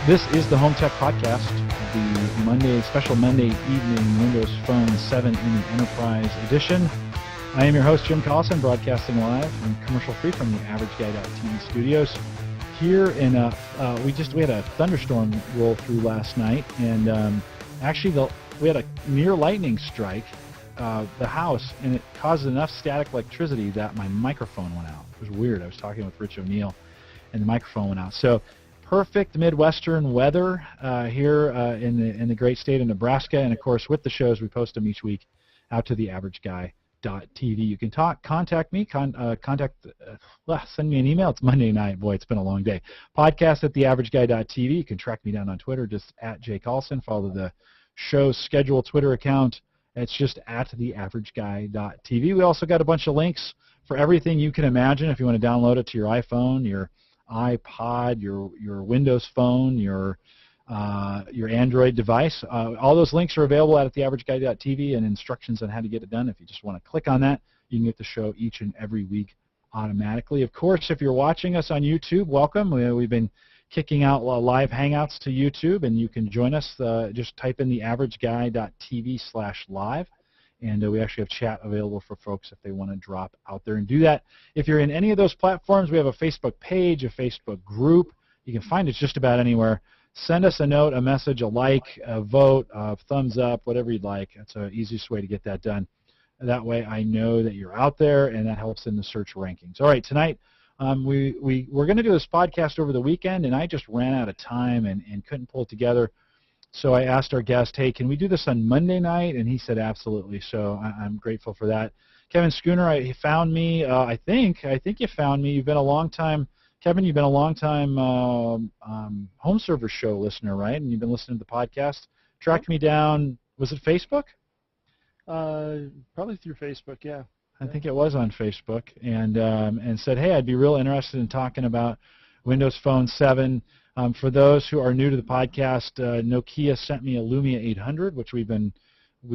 This is the Home Tech Podcast, the special Monday evening Windows Phone 7 in the Enterprise edition. I am your host, Jim Collison, broadcasting live and commercial-free from the AverageGuy.tv studios. Here in we had a thunderstorm roll through last night, and we had a near lightning strike the house, and it caused enough static electricity that my microphone went out. It was weird. I was talking with Rich O'Neill, and the microphone went out. So perfect Midwestern weather here in the great state of Nebraska, and of course with the shows we post them each week out to the AverageGuy.tv. You can contact me, send me an email. It's Monday night. Boy, it's been a long day. Podcast at the AverageGuy.tv. You can track me down on Twitter, just at J Carlson. Follow the show's scheduled Twitter account. It's just at the AverageGuy.tv. We also got a bunch of links for everything you can imagine if you want to download it to your iPhone, your iPod, your Windows Phone, your Android device. All those links are available at theaverageguy.tv, and instructions on how to get it done. If you just want to click on that, you can get the show each and every week automatically. Of course, if you're watching us on YouTube, welcome. We've been kicking out live hangouts to YouTube, and you can join us. Just type in theaverageguy.tv/live. And we actually have chat available for folks if they want to drop out there and do that. If you're in any of those platforms, we have a Facebook page, a Facebook group. You can find it just about anywhere. Send us a note, a message, a like, a vote, a thumbs up, whatever you'd like. That's the easiest way to get that done. That way I know that you're out there, and that helps in the search rankings. All right, tonight we're going to do this podcast over the weekend, and I just ran out of time and couldn't pull it together. So I asked our guest, hey, can we do this on Monday night? And he said absolutely. So I'm grateful for that. Kevin Schoonover, he found me. I think you found me. You've been a long time, Kevin. You've been a long time home server show listener, right? And you've been listening to the podcast. Tracked me down. Was it Facebook? Probably through Facebook. Yeah. I think it was on Facebook, and said, hey, I'd be real interested in talking about Windows Phone 7. For those who are new to the podcast, Nokia sent me a Lumia 800, which we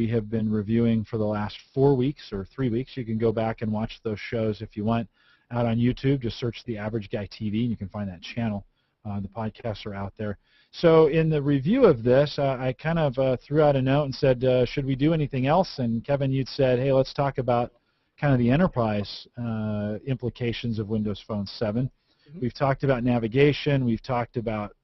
have been reviewing for the last 4 weeks or 3 weeks. You can go back and watch those shows if you want out on YouTube. Just search the Average Guy TV, and you can find that channel. The podcasts are out there. So in the review of this, I kind of threw out a note and said, should we do anything else? And Kevin, you'd said, hey, let's talk about kind of the enterprise implications of Windows Phone 7. We've talked about navigation, we've talked about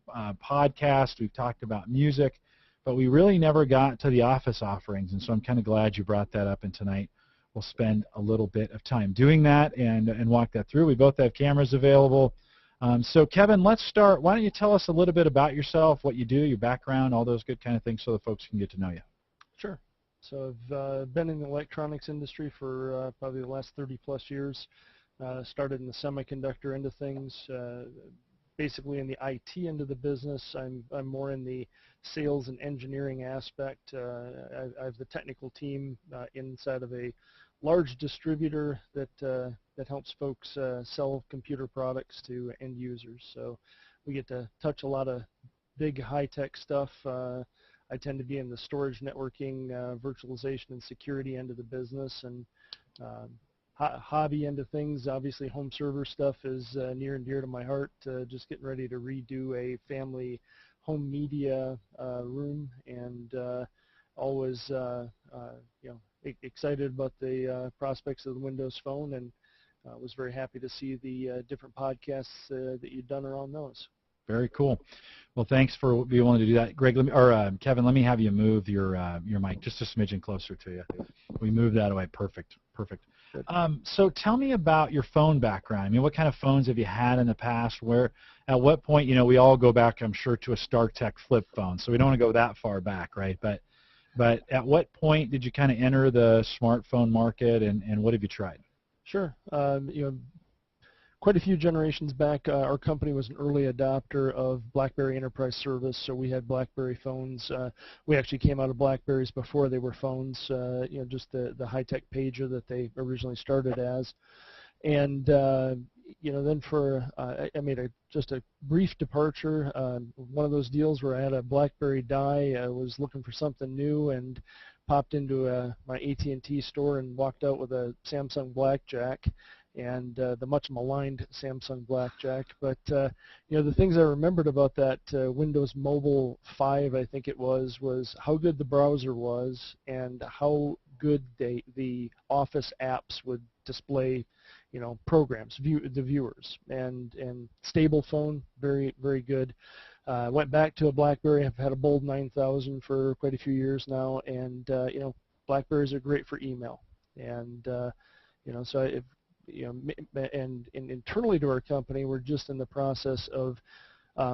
podcasts, we've talked about music, but we really never got to the Office offerings, and so I'm kind of glad you brought that up, and tonight we'll spend a little bit of time doing that and walk that through. We both have cameras available. So Kevin, let's start. Why don't you tell us a little bit about yourself, what you do, your background, all those good kind of things so the folks can get to know you. Sure. So I've been in the electronics industry for probably the last 30-plus years. Started in the semiconductor end of things, basically in the IT end of the business. I'm more in the sales and engineering aspect. I have the technical team inside of a large distributor that helps folks sell computer products to end users. So we get to touch a lot of big high-tech stuff. I tend to be in the storage, networking, virtualization, and security end of the business, and hobby end of things. Obviously, home server stuff is near and dear to my heart. Just getting ready to redo a family home media room, and always excited about the prospects of the Windows Phone, and was very happy to see the different podcasts that you've done around those. Very cool. Well, thanks for being willing to do that. Greg, Kevin, let me have you move your mic just a smidgen closer to you. We moved that away. Perfect. So tell me about your phone background. I mean, what kind of phones have you had in the past? At what point, we all go back, I'm sure, to a StarTech flip phone, so we don't want to go that far back, right? But at what point did you kind of enter the smartphone market, and what have you tried? Sure. Quite a few generations back, our company was an early adopter of BlackBerry Enterprise Service, so we had BlackBerry phones. We actually came out of BlackBerries before they were phones, just the high-tech pager that they originally started as. And then I made just a brief departure. One of those deals where I had a BlackBerry die. I was looking for something new and popped into my AT&T store and walked out with a Samsung Blackjack. and the much maligned Samsung Blackjack. But the things I remembered about that Windows Mobile 5, I think it was how good the browser was and how good the Office apps would display, programs, the viewers, and stable phone, very, very good. Went back to a BlackBerry. I've had a Bold 9000 for quite a few years now, and BlackBerries are great for email. And so and internally to our company, we're just in the process of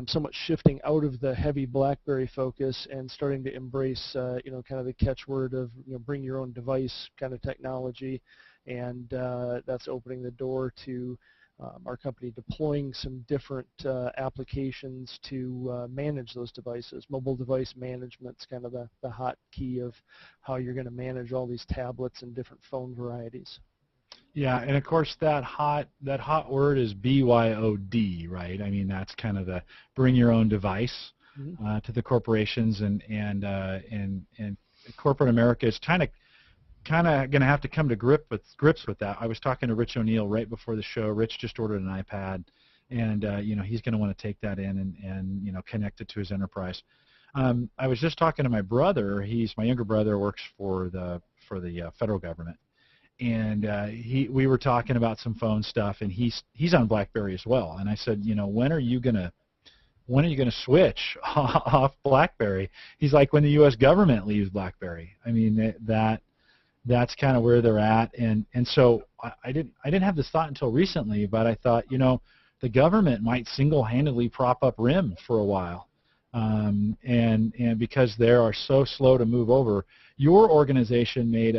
somewhat shifting out of the heavy BlackBerry focus and starting to embrace, kind of the catchword of, bring your own device kind of technology, and that's opening the door to our company deploying some different applications to manage those devices. Mobile device management's kind of the hot key of how you're going to manage all these tablets and different phone varieties. Yeah, and of course that hot word is BYOD, right? I mean, that's kind of the bring your own device to the corporations, and corporate America is kind of going to have to come to grips with that. I was talking to Rich O'Neill right before the show. Rich just ordered an iPad, and he's going to want to take that in and connect it to his enterprise. I was just talking to my brother. My younger brother works for the federal government, and we were talking about some phone stuff, and he's on BlackBerry as well. And I said, when are you gonna switch off BlackBerry? He's like, when the U.S. government leaves BlackBerry. I mean, that's kind of where they're at, and so I didn't have this thought until recently, but I thought, the government might single-handedly prop up RIM for a while, and because they are so slow to move over. Your organization made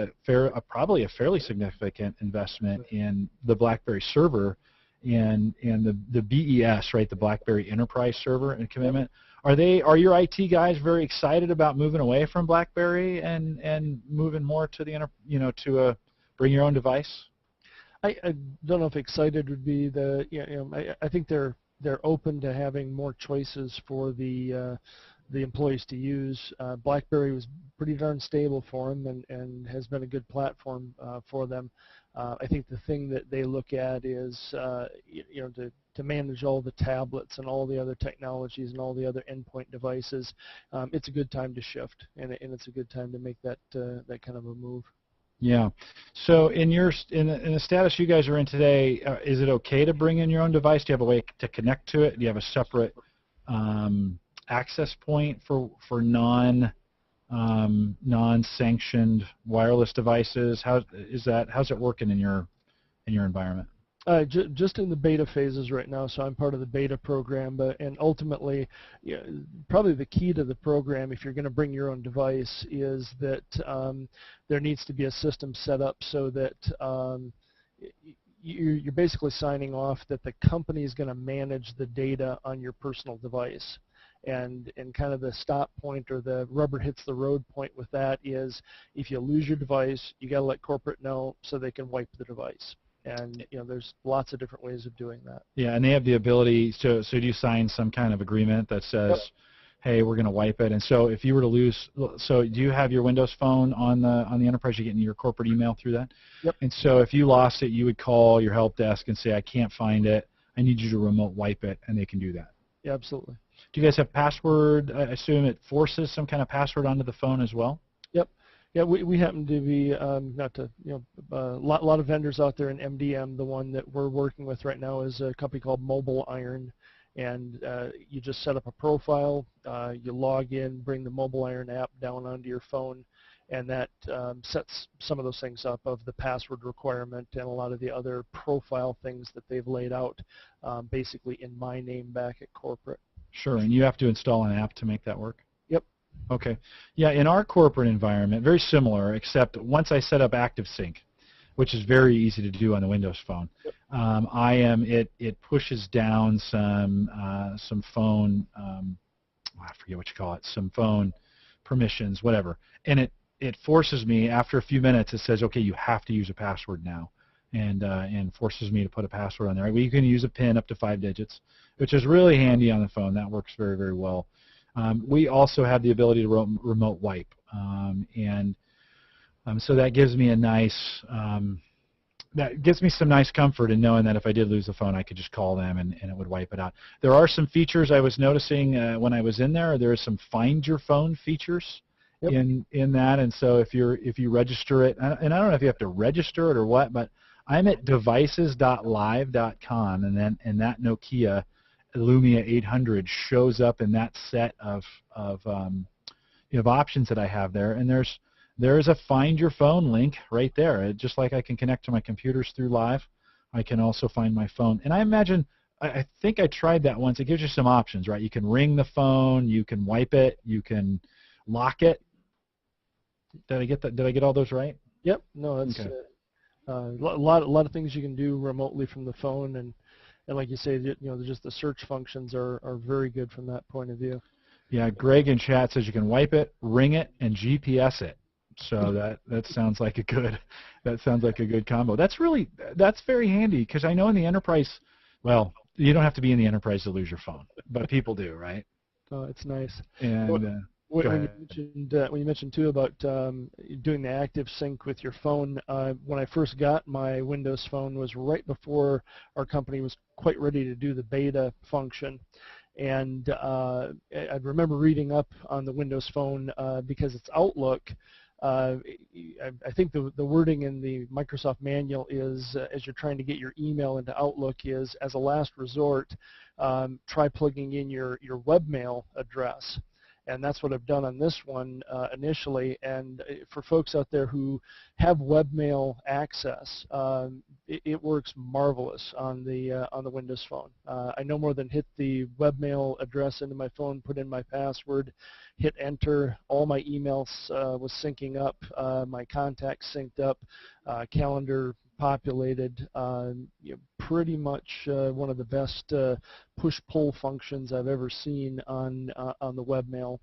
probably a fairly significant investment in the BlackBerry server and the BES, right, the BlackBerry Enterprise Server and commitment. Are your IT guys very excited about moving away from BlackBerry and moving more to to a bring your own device? I don't know if excited would be I think they're open to having more choices for the employees to use. BlackBerry was pretty darn stable for them and has been a good platform for them. I think the thing that they look at is to manage all the tablets and all the other technologies and all the other endpoint devices. It's a good time to shift, and it's a good time to make that kind of a move. Yeah. So in the status you guys are in today, is it okay to bring in your own device? Do you have a way to connect to it? Do you have a separate access point for non-sanctioned wireless devices? How's it working in your environment? Just in the beta phases right now, so I'm part of the beta program, and ultimately, probably the key to the program, if you're going to bring your own device, is that there needs to be a system set up so that you're basically signing off that the company is going to manage the data on your personal device. And kind of the stop point or the rubber hits the road point with that is, if you lose your device, you got to let corporate know so they can wipe the device. And there's lots of different ways of doing that. Yeah, and they have the ability. So do you sign some kind of agreement that says, yep, hey, we're going to wipe it? And so if you were to lose, so do you have your Windows Phone on the enterprise? You get your corporate email through that. Yep. And so if you lost it, you would call your help desk and say, I can't find it. I need you to remote wipe it, and they can do that. Yeah, absolutely. Do you guys have password? I assume it forces some kind of password onto the phone as well? Yep. Yeah, we happen to be a lot of vendors out there in MDM. The one that we're working with right now is a company called Mobile Iron, and you just set up a profile, you log in, bring the Mobile Iron app down onto your phone, and that sets some of those things up of the password requirement and a lot of the other profile things that they've laid out, basically in my name back at corporate. Sure, and you have to install an app to make that work? Yep. Okay. Yeah, in our corporate environment, very similar, except once I set up ActiveSync, which is very easy to do on the Windows Phone, yep, it pushes down some phone, I forget what you call it, some phone permissions, whatever, and it forces me, after a few minutes, it says, okay, you have to use a password now. And forces me to put a password on there. Right? You can use a PIN up to 5 digits, which is really handy on the phone. That works very, very well. We also have the ability to remote wipe, so that gives me a nice that gives me some nice comfort in knowing that if I did lose the phone, I could just call them and it would wipe it out. There are some features I was noticing when I was in there. There are some Find Your Phone features Yep. in that, and so if you register it, and I don't know if you have to register it or what, but I'm at devices.live.com, and that Nokia Lumia 800 shows up in that set of options that I have there, and there is a Find Your Phone link right there. Just like I can connect to my computers through Live, I can also find my phone. And I imagine, I think I tried that once. It gives you some options, right? You can ring the phone, you can wipe it, you can lock it. Did I get that? Did I get all those right? Yep. No, that's Okay. a lot of things you can do remotely from the phone, and like you say, just the search functions are very good from that point of view. Yeah, Greg in chat says you can wipe it, ring it, and GPS it. So that sounds like a good combo. That's very handy, because I know in the enterprise, well, you don't have to be in the enterprise to lose your phone, but people do, right? Oh, it's nice. And When you mentioned too about doing the active sync with your phone, when I first got my Windows phone was right before our company was quite ready to do the beta function, and I remember reading up on the Windows phone because it's Outlook. I think the wording in the Microsoft manual is, as you're trying to get your email into Outlook, is as a last resort, try plugging in your webmail address. And that's what I've done on this one initially. And for folks out there who have webmail access, it works marvelous on the Windows phone. I no more than hit the webmail address into my phone, put in my password, hit enter. All my emails was syncing up, my contacts synced up, calendar populated. Pretty much one of the best push-pull functions I've ever seen on the webmail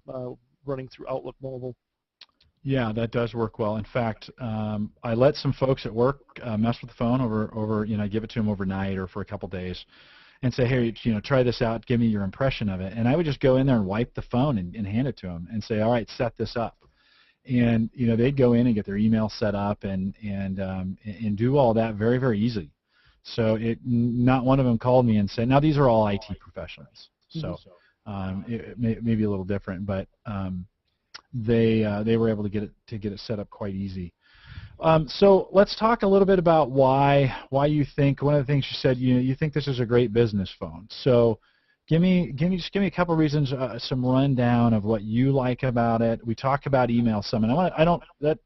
running through Outlook Mobile. yeah, that does work well. In fact, I let some folks at work mess with the phone over I give it to them overnight or for a couple days, and say, hey, try this out, give me your impression of it. And I would just go in there and wipe the phone and hand it to them and say, all right, set this up. And they'd go in and get their email set up and do all that very, very easily. So not one of them called me and said, now these are all IT professionals, so it may be a little different, but they were able to get it set up quite easy. So let's talk a little bit about why you think, one of the things you said, you think this is a great business phone. So give me a couple of reasons, some rundown of what you like about it. We talked about email some, and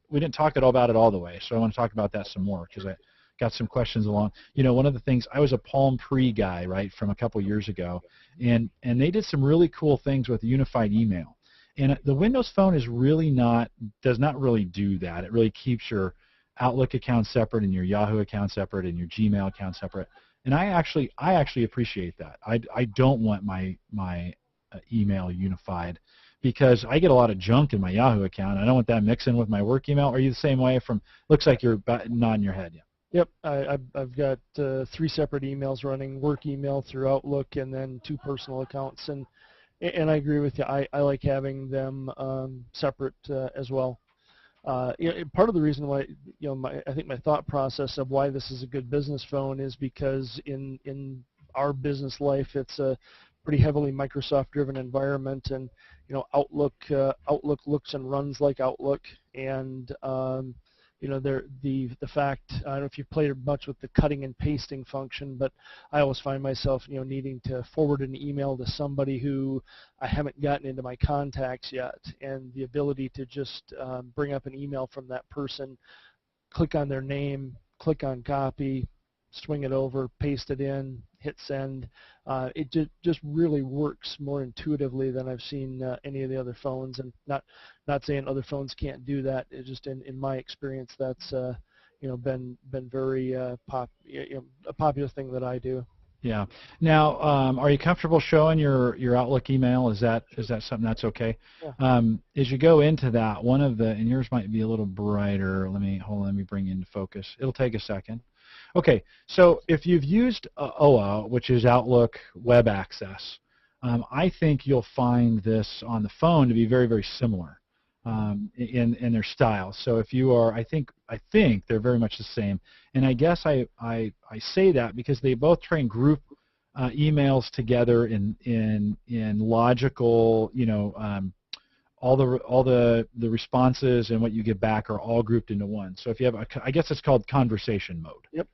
we didn't talk about it all the way, so I want to talk about that some more, because I got some questions along. One of the things, I was a Palm Pre guy, right, from a couple years ago, and they did some really cool things with unified email. And the Windows Phone does not really do that. It really keeps your Outlook account separate and your Yahoo account separate and your Gmail account separate. And I actually appreciate that. I don't want my email unified, because I get a lot of junk in my Yahoo account. I don't want that mixing with my work email. Are you the same way? Looks like you're nodding your head. Yeah. Yep, I've got 3 separate emails running: work email through Outlook, and then 2 personal accounts. And I agree with you. I like having them separate as well. Part of the reason why, I think my thought process of why this is a good business phone is because in our business life, it's a pretty heavily Microsoft-driven environment, and Outlook looks and runs like Outlook, and the fact, I don't know if you've played much with the cutting and pasting function, but I always find myself needing to forward an email to somebody who I haven't gotten into my contacts yet, and the ability to just bring up an email from that person, click on their name, click on copy, swing it over, paste it in, hit send. It just really works more intuitively than I've seen any of the other phones. And not saying other phones can't do that. It's just in my experience, that's been very a popular thing that I do. Yeah. Now, are you comfortable showing your Outlook email? Is that something that's okay? Yeah. As you go into that, and yours might be a little brighter. Let me bring you into focus. It'll take a second. Okay, so if you've used OA, which is Outlook Web Access, I think you'll find this on the phone to be very, very similar. in their style. So if you are, I think they're very much the same. And I guess I say that because they both try and group emails together in logical, all the responses and what you get back are all grouped into one. So if you have I guess it's called conversation mode. Yep.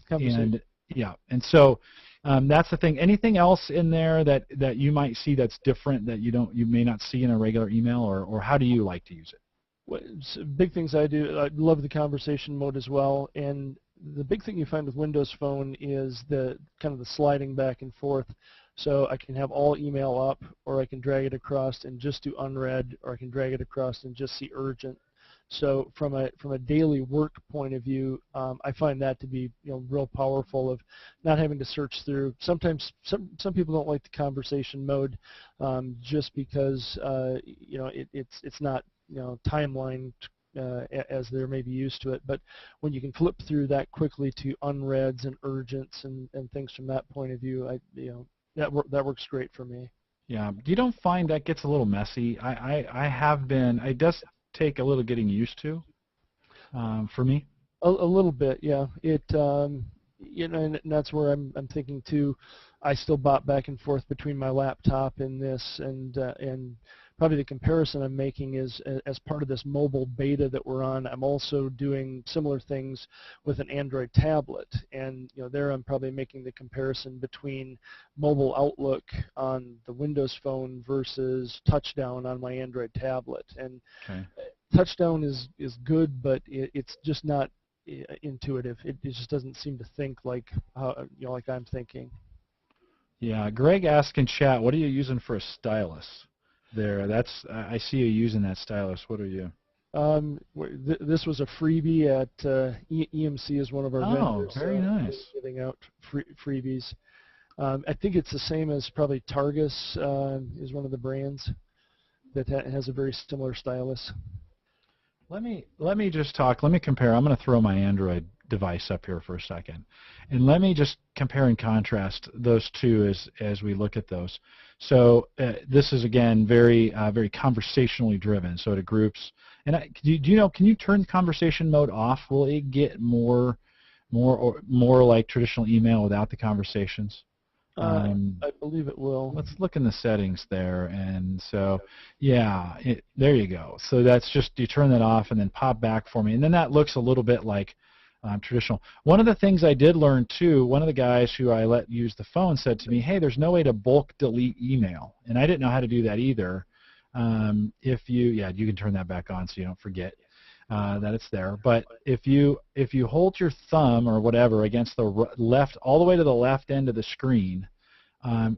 Conversation. And yeah, and so that's the thing. Anything else in there that you might see that's different that you may not see in a regular email, or how do you like to use it? Well, big things I do. I love the conversation mode as well, and the big thing you find with Windows Phone is the kind of the sliding back and forth. So I can have all email up, or I can drag it across and just do unread, or I can drag it across and just see urgent. So from a daily work point of view, I find that to be real powerful of not having to search through. Sometimes some people don't like the conversation mode just because it's not timeline as they're maybe used to it. But when you can flip through that quickly to unreads and urgents and things from that point of view, that works great for me. Yeah, you don't find that gets a little messy? I have been. It does take a little getting used to for me. A little bit, yeah. It and that's where I'm thinking too. I still bop back and forth between my laptop and this, and probably the comparison I'm making is as part of this mobile beta that we're on, I'm also doing similar things with an Android tablet, and there I'm probably making the comparison between mobile Outlook on the Windows Phone versus Touchdown on my Android tablet. And okay. Touchdown is good, but it's just not intuitive. It just doesn't seem to think like like I'm thinking. Yeah, Greg asked in chat, what are you using for a stylus? There, that's I see you using that stylus. What are you? This was a freebie at EMC is one of our vendors. Oh, very nice. Giving out freebies. I think it's the same as probably Targus is one of the brands that has a very similar stylus. Let me just talk. Let me compare. I'm going to throw my Android device up here for a second, and let me just compare and contrast those two as we look at those. So this is again very conversationally driven. So it groups. And do you know? Can you turn conversation mode off? Will it get more like traditional email without the conversations? I believe it will. Let's look in the settings there, and so yeah, there you go. So that's just you turn that off and then pop back for me, and then that looks a little bit like traditional. One of the things I did learn too, one of the guys who I let use the phone said to me, hey, there's no way to bulk delete email, and I didn't know how to do that either. If you can turn that back on so you don't forget that it's there. But if you hold your thumb or whatever against the left, all the way to the left end of the screen,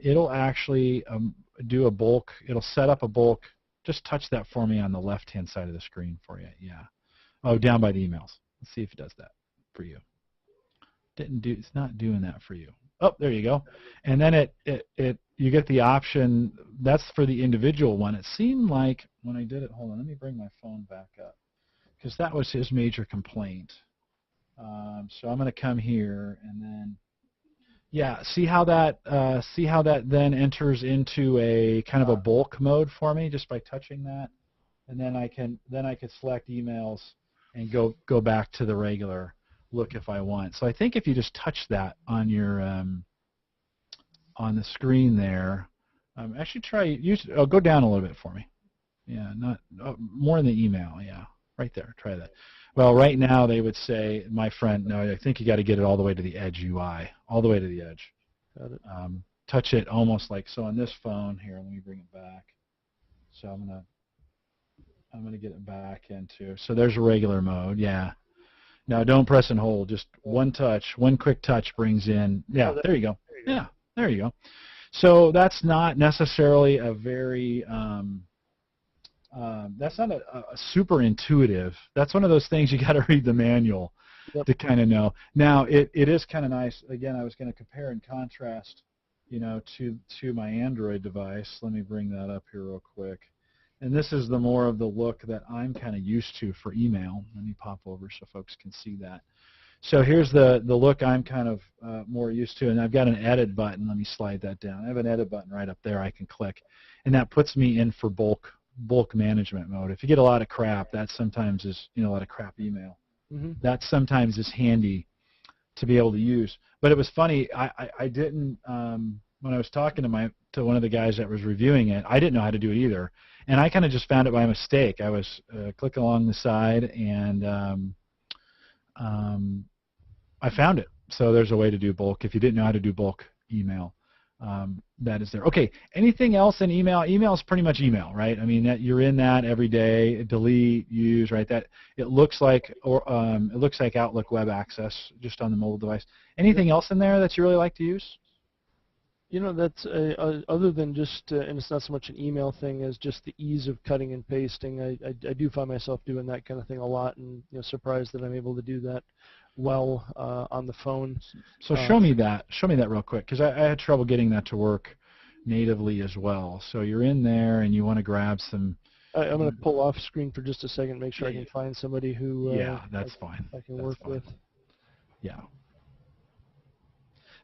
it'll actually do a bulk. It'll set up a bulk. Just touch that for me on the left-hand side of the screen for you. Yeah. Oh, down by the emails. Let's see if it does that for you. It's not doing that for you. Oh, there you go. And then you get the option. That's for the individual one. It seemed like when I did it. Hold on. Let me bring my phone back up, because that was his major complaint. So I'm going to come here and then, yeah, see how that then enters into a kind of a bulk mode for me just by touching that, and then I can select emails and go back to the regular look if I want. So I think if you just touch that on your on the screen there, actually go down a little bit for me. Yeah, not more in the email. Yeah. Right there, try that. Well, right now they would say, my friend, no, I think you got to get it all the way to the edge UI, all the way to the edge. Got it. Touch it almost like so on this phone here. Let me bring it back. So I'm gonna get it back into. So there's a regular mode. Yeah. Now don't press and hold. Just one touch, one quick touch brings in. Yeah, there you go. Yeah, there you go. So that's not necessarily a very that's not a super intuitive. That's one of those things you got to read the manual to kind of know. Now it is kind of nice. Again, I was going to compare and contrast, to my Android device. Let me bring that up here real quick. And this is the more of the look that I'm kind of used to for email. Let me pop over so folks can see that. So here's the look I'm kind of more used to, and I've got an edit button. Let me slide that down. I have an edit button right up there I can click, and that puts me in for bulk bulk management mode. If you get a lot of crap, that sometimes is, a lot of crap email. Mm-hmm. That sometimes is handy to be able to use. But it was funny. I didn't when I was talking to one of the guys that was reviewing it. I didn't know how to do it either, and I kind of just found it by mistake. I was clicking along the side, and I found it. So there's a way to do bulk. If you didn't know how to do bulk email, that is there. Okay. Anything else in email? Email is pretty much email, right? I mean, you're in that every day. Delete, use, right? That it looks like Outlook Web Access just on the mobile device. Anything else in there that you really like to use? That's other than just, and it's not so much an email thing as just the ease of cutting and pasting. I do find myself doing that kind of thing a lot, and surprised that I'm able to do that well on the phone. So show me that real quick, because I had trouble getting that to work natively as well. So you're in there and you want to grab some. I'm going to pull off screen for just a second, make sure I can find somebody who that's fine. I can work with. Yeah.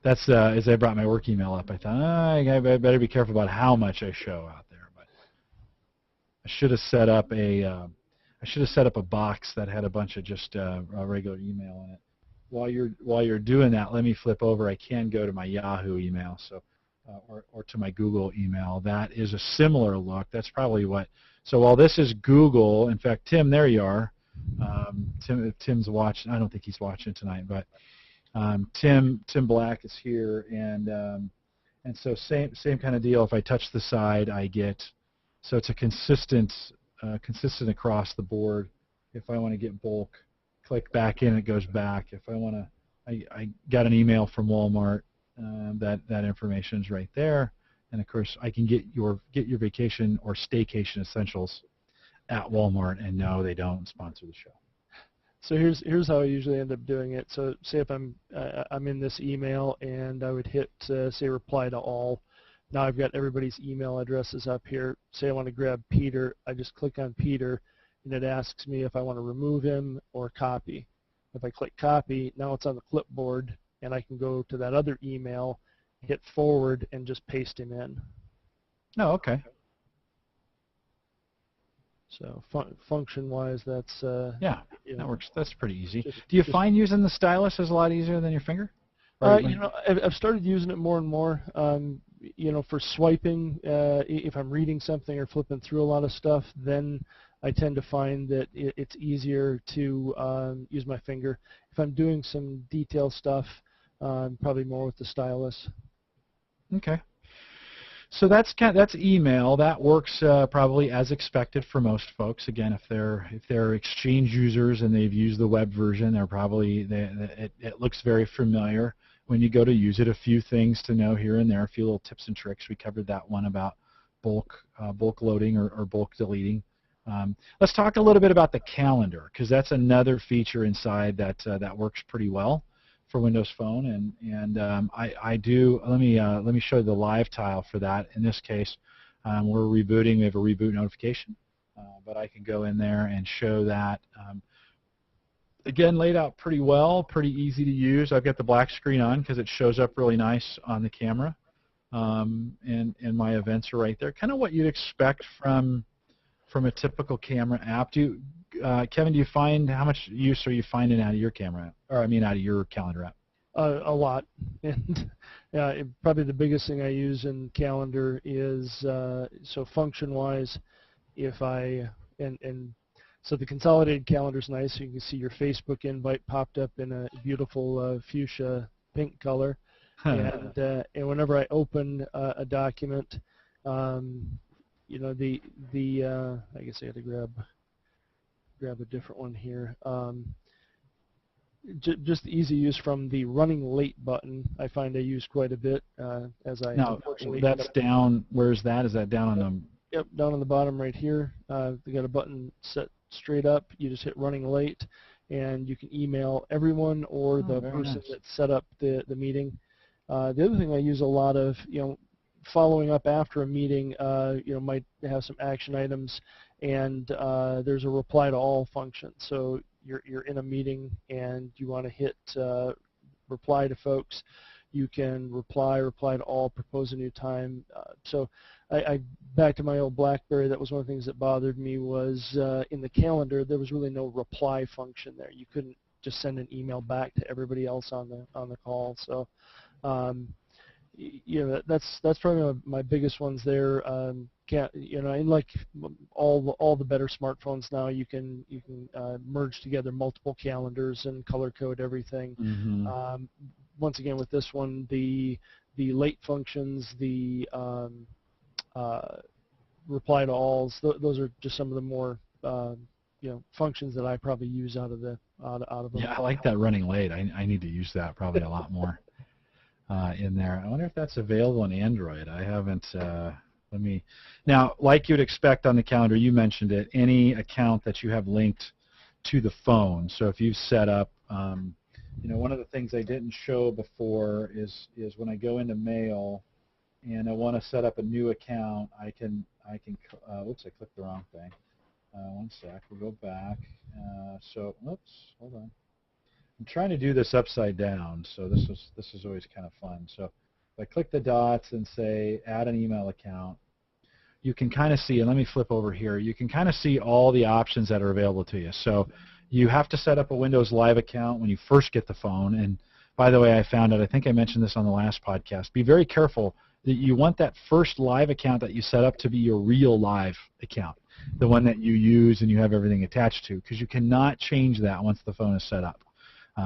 That's as I brought my work email up, I thought, I better be careful about how much I show out there. But I should have set up a box that had a bunch of just regular email in it. While you're doing that, let me flip over. I can go to my Yahoo email, so or to my Google email. That is a similar look. That's probably what. So while this is Google, in fact, Tim, there you are. Tim's watching. I don't think he's watching tonight, but. Tim Black is here, and so same kind of deal. If I touch the side, I get, so it's a consistent across the board. If I want to get bulk, click back in, it goes back. If I want to, I got an email from Walmart. That information is right there, and of course I can get your vacation or staycation essentials at Walmart. And no, they don't sponsor the show. So here's how I usually end up doing it. So say if I'm in this email and I would hit say reply to all. Now I've got everybody's email addresses up here. Say I want to grab Peter, I just click on Peter, and it asks me if I want to remove him or copy. If I click copy, now it's on the clipboard, and I can go to that other email, hit forward, and just paste him in. Oh, okay. So function-wise, that's that works. That's pretty easy. Do you just find using the stylus is a lot easier than your finger? I've started using it more and more. For swiping, if I'm reading something or flipping through a lot of stuff, then I tend to find that it's easier to use my finger. If I'm doing some detail stuff, probably more with the stylus. Okay. So that's email. That works probably as expected for most folks. Again, if they're Exchange users and they've used the web version, they're probably it looks very familiar when you go to use it. A few things to know here and there, a few little tips and tricks. We covered that one about bulk loading or bulk deleting. Let's talk a little bit about the calendar, because that's another feature inside that works pretty well for Windows Phone, and I do. Let me show you the live tile for that. In this case, we're rebooting. We have a reboot notification, but I can go in there and show that. Again, laid out pretty well, pretty easy to use. I've got the black screen on because it shows up really nice on the camera, and my events are right there. Kind of what you'd expect from a typical camera app. Kevin, do you find, how much use are you finding out of your camera app, or out of your calendar app? A lot, and probably the biggest thing I use in calendar is so function-wise, if I so the consolidated calendar is nice. So you can see your Facebook invite popped up in a beautiful fuchsia pink color, and whenever I open a document, I guess I had to grab a different one here. Just the easy use from the running late button, I find I use quite a bit as I unfortunately. That's down. Where's that? Is that down on the? Yep, down on the bottom right here. They got a button set straight up. You just hit running late, and you can email everyone or the person that set up the meeting. The other thing I use a lot of, following up after a meeting, might have some action items, and there's a reply to all function. So you're in a meeting and you want to hit reply to folks. You can reply to all, propose a new time. So I back to my old BlackBerry, that was one of the things that bothered me was in the calendar there was really no reply function there. You couldn't just send an email back to everybody else on the call. So that's probably my biggest ones there. And like all the better smartphones now, you can merge together multiple calendars and color code everything. Mm-hmm. Once again, with this one, the late functions, the reply to alls, those are just some of the more functions that I probably use out of them. Yeah, I like that running late. I need to use that probably a lot more in there. I wonder if that's available on Android. I haven't. Let me. Now, like you'd expect on the calendar, you mentioned it. Any account that you have linked to the phone. So if you've set up, one of the things I didn't show before is when I go into Mail and I want to set up a new account, I can. Oops, I clicked the wrong thing. One sec. We'll go back. Oops, hold on. I'm trying to do this upside down, so this is always kind of fun. So if I click the dots and say add an email account, you can kind of see, and let me flip over here, you can kind of see all the options that are available to you. So you have to set up a Windows Live account when you first get the phone. And by the way, I found out, I think I mentioned this on the last podcast, be very careful that you want that first live account that you set up to be your real live account, the one that you use and you have everything attached to, because you cannot change that once the phone is set up.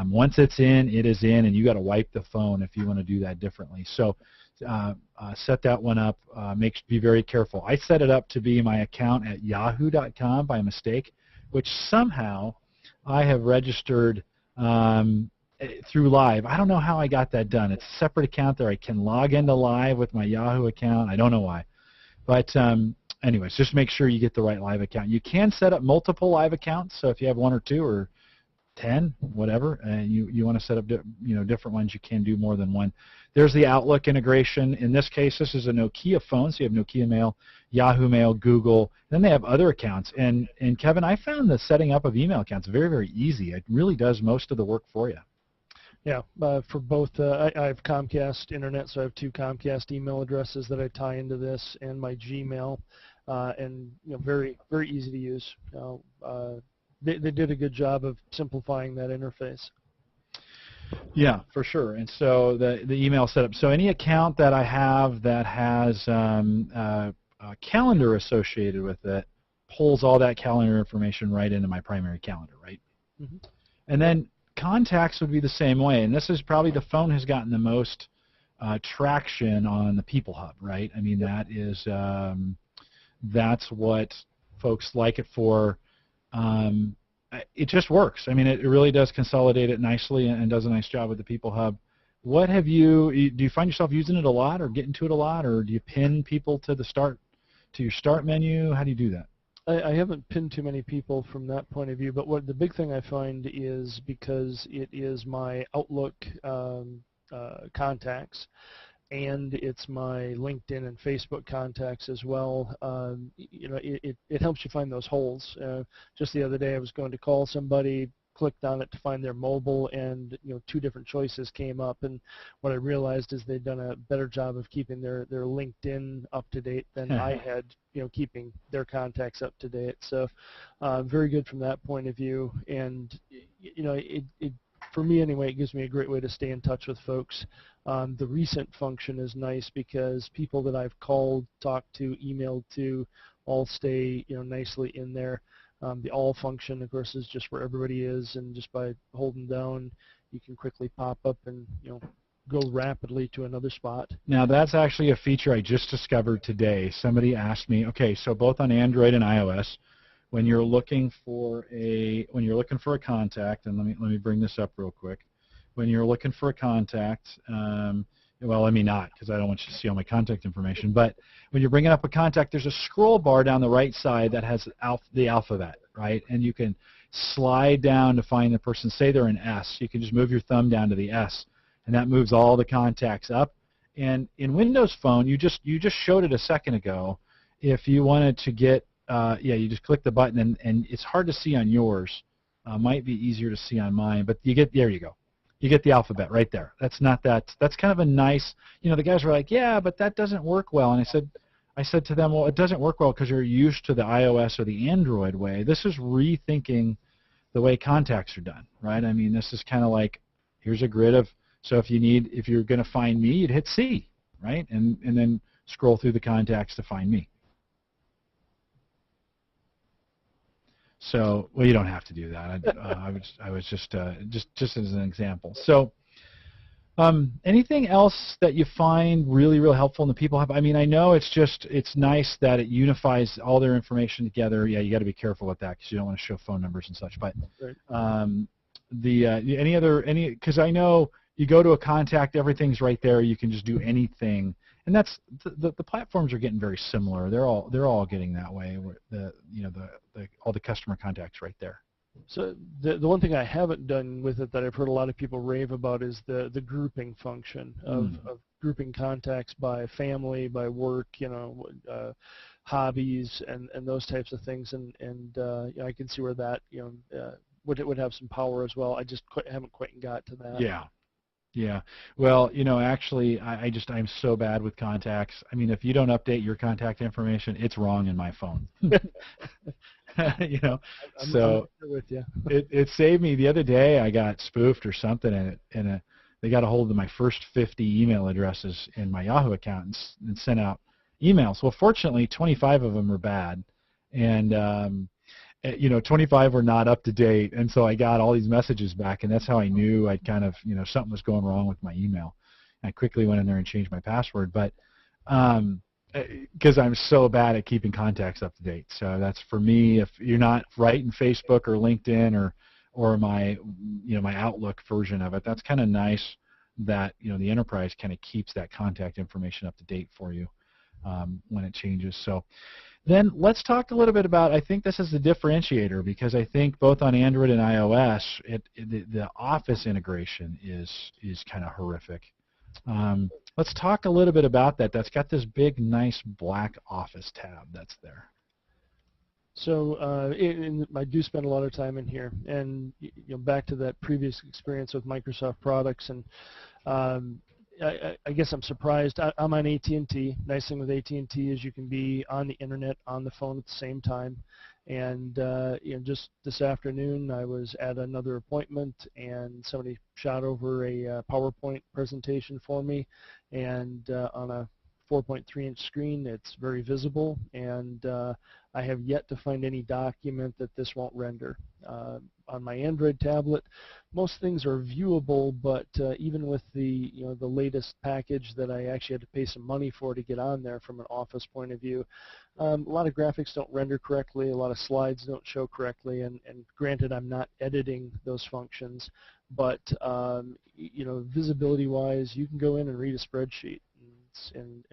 Once it's in, it is in, and you got to wipe the phone if you want to do that differently. So set that one up. Be very careful. I set it up to be my account at yahoo.com by mistake, which somehow I have registered through Live. I don't know how I got that done. It's a separate account there. I can log into Live with my Yahoo account. I don't know why. But anyways, just make sure you get the right Live account. You can set up multiple Live accounts, so if you have 1 or 2 or 10, whatever, and you want to set up different ones, you can do more than one. There's the Outlook integration. In this case, this is a Nokia phone, so you have Nokia Mail, Yahoo Mail, Google. Then they have other accounts. And Kevin, I found the setting up of email accounts very, very easy. It really does most of the work for you. Yeah, for both, I have Comcast Internet, so I have 2 Comcast email addresses that I tie into this, and my Gmail, and very, very easy to use. They did a good job of simplifying that interface. Yeah, for sure. And so the email setup. So any account that I have that has a calendar associated with it pulls all that calendar information right into my primary calendar, right? Mm-hmm. And then contacts would be the same way. And this is probably the phone has gotten the most traction on the People Hub, right? I mean, that is that's what folks like it for. It just works. I mean, it really does consolidate it nicely and does a nice job with the People Hub. Do you find yourself using it a lot or getting to it a lot, or do you pin people to your start menu? How do you do that? I haven't pinned too many people from that point of view, but what the big thing I find is because it is my Outlook contacts, and it's my LinkedIn and Facebook contacts as well. It helps you find those holes. Just the other day, I was going to call somebody, clicked on it to find their mobile, and 2 different choices came up. And what I realized is they'd done a better job of keeping their LinkedIn up to date than I had, keeping their contacts up to date. So very good from that point of view. And for me anyway, it gives me a great way to stay in touch with folks. The recent function is nice because people that I've called, talked to, emailed to, all stay nicely in there. The all function, of course, is just where everybody is, and just by holding down, you can quickly pop up and go rapidly to another spot. Now, that's actually a feature I just discovered today. Somebody asked me, okay, so both on Android and iOS, when you're looking for a contact, and let me bring this up real quick. When you're looking for a contact, well, let me not, because I don't want you to see all my contact information. But when you're bringing up a contact, there's a scroll bar down the right side that has the alphabet, right? And you can slide down to find the person. Say they're an S. You can just move your thumb down to the S, and that moves all the contacts up. And in Windows Phone, you just showed it a second ago. If you wanted to get, you just click the button, and it's hard to see on yours. Might be easier to see on mine, but there you go. You get the alphabet right there. That's kind of a nice, the guys were like, yeah, but that doesn't work well. And I said to them, well, it doesn't work well because you're used to the iOS or the Android way. This is rethinking the way contacts are done, right? I mean, this is kind of like, here's a grid of, so if you're going to find me, you'd hit C, right? And then scroll through the contacts to find me. So, well, you don't have to do that. I was just as an example. So, anything else that you find really, really helpful in the people hub? I mean, I know it's nice that it unifies all their information together. Yeah, you got to be careful with that because you don't want to show phone numbers and such. But because I know you go to a contact, everything's right there. You can just do anything. And that's the platforms are getting very similar. They're all getting that way. All the customer contacts right there. So the one thing I haven't done with it that I've heard a lot of people rave about is the grouping function of grouping contacts by family, by work, hobbies, and those types of things. And I can see where that would have some power as well. I just haven't quite got to that. Yeah. Yeah. Well, actually, I'm so bad with contacts. I mean, if you don't update your contact information, it's wrong in my phone. So I'm with you. it saved me. The other day, I got spoofed or something, and they got a hold of my first 50 email addresses in my Yahoo account and sent out emails. Well, fortunately, 25 of them are bad, and 25 were not up to date, and so I got all these messages back, and that's how I knew I'd kind of, something was going wrong with my email. I quickly went in there and changed my password, but because I'm so bad at keeping contacts up to date. So that's for me. If you're not right in Facebook or LinkedIn or my my Outlook version of it, that's kind of nice that the enterprise kind of keeps that contact information up to date for you when it changes. So. Then let's talk a little bit about, I think this is the differentiator because I think both on Android and iOS, the Office integration is kind of horrific. Let's talk a little bit about that. That's got this big, nice black Office tab that's there. So I do spend a lot of time in here, and back to that previous experience with Microsoft products, and I guess I'm surprised. I'm on AT&T. Nice thing with AT&T is you can be on the internet, on the phone at the same time. And just this afternoon, I was at another appointment, and somebody shot over a PowerPoint presentation for me. And on a 4.3-inch screen, it's very visible. And I have yet to find any document that this won't render. On my Android tablet, most things are viewable, but even with the the latest package that I actually had to pay some money for to get on there from an Office point of view, a lot of graphics don't render correctly, a lot of slides don't show correctly, and granted, I'm not editing those functions, but visibility-wise, you can go in and read a spreadsheet and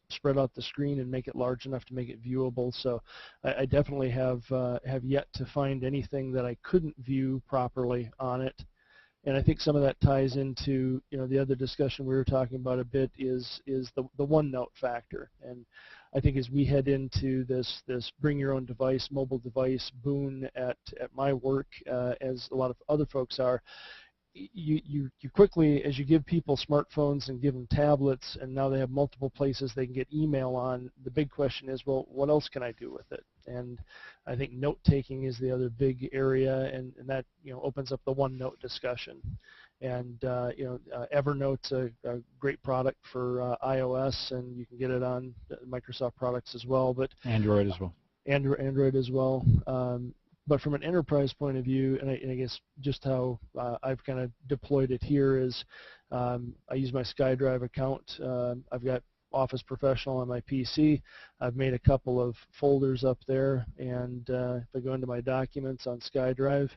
spread out the screen and make it large enough to make it viewable. So I definitely have yet to find anything that I couldn't view properly on it. And I think some of that ties into the other discussion we were talking about a bit is the OneNote factor. And I think as we head into this bring your own device, mobile device boon at my work, as a lot of other folks are, you quickly, as you give people smartphones and give them tablets, and now they have multiple places they can get email on, the big question is, well, what else can I do with it? And I think note-taking is the other big area, and that opens up the OneNote discussion. And Evernote's a great product for iOS, and you can get it on Microsoft products as well. But Android as well. Android as well. But from an enterprise point of view, and I guess just how I've kind of deployed it here is I use my SkyDrive account. I've got Office Professional on my PC. I've made a couple of folders up there, and if I go into my documents on SkyDrive,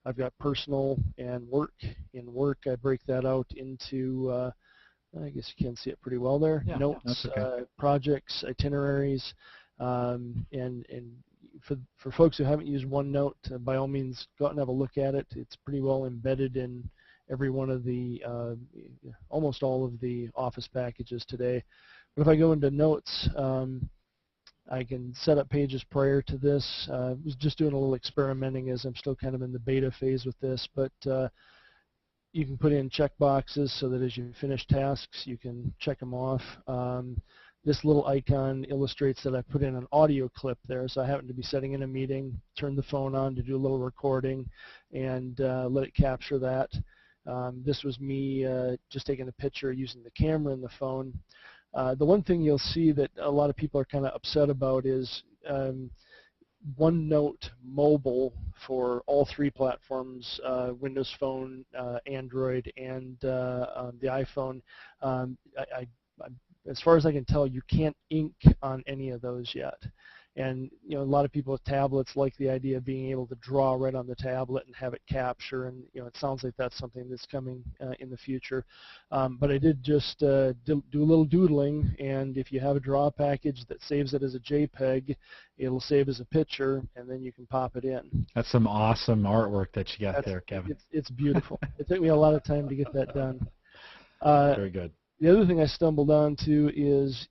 I've got personal and work. In work, I break that out into, I guess you can see it pretty well there, yeah, notes, okay. Projects, itineraries, and for folks who haven't used OneNote, by all means, go out and have a look at it. It's pretty well embedded in every one of the, almost all of the Office packages today. But if I go into Notes, I can set up pages prior to this. I was just doing a little experimenting as I'm still kind of in the beta phase with this, but You can put in check boxes so that as you finish tasks, you can check them off. This little icon illustrates that I put in an audio clip there, so I happen to be sitting in a meeting, turn the phone on to do a little recording, and let it capture that. This was me just taking a picture using the camera in the phone. The one thing you'll see that a lot of people are kind of upset about is OneNote Mobile for all three platforms, Windows Phone, Android, and the iPhone. As far as I can tell, you can't ink on any of those yet. And a lot of people with tablets like the idea of being able to draw right on the tablet and have it capture, and it sounds like that's something that's coming in the future. But I did just do a little doodling, and if you have a draw package that saves it as a JPEG, it'll save as a picture, and then you can pop it in. That's some awesome artwork that you got there, Kevin. It's beautiful. It took me a lot of time to get that done. Very good. The other thing I stumbled onto is,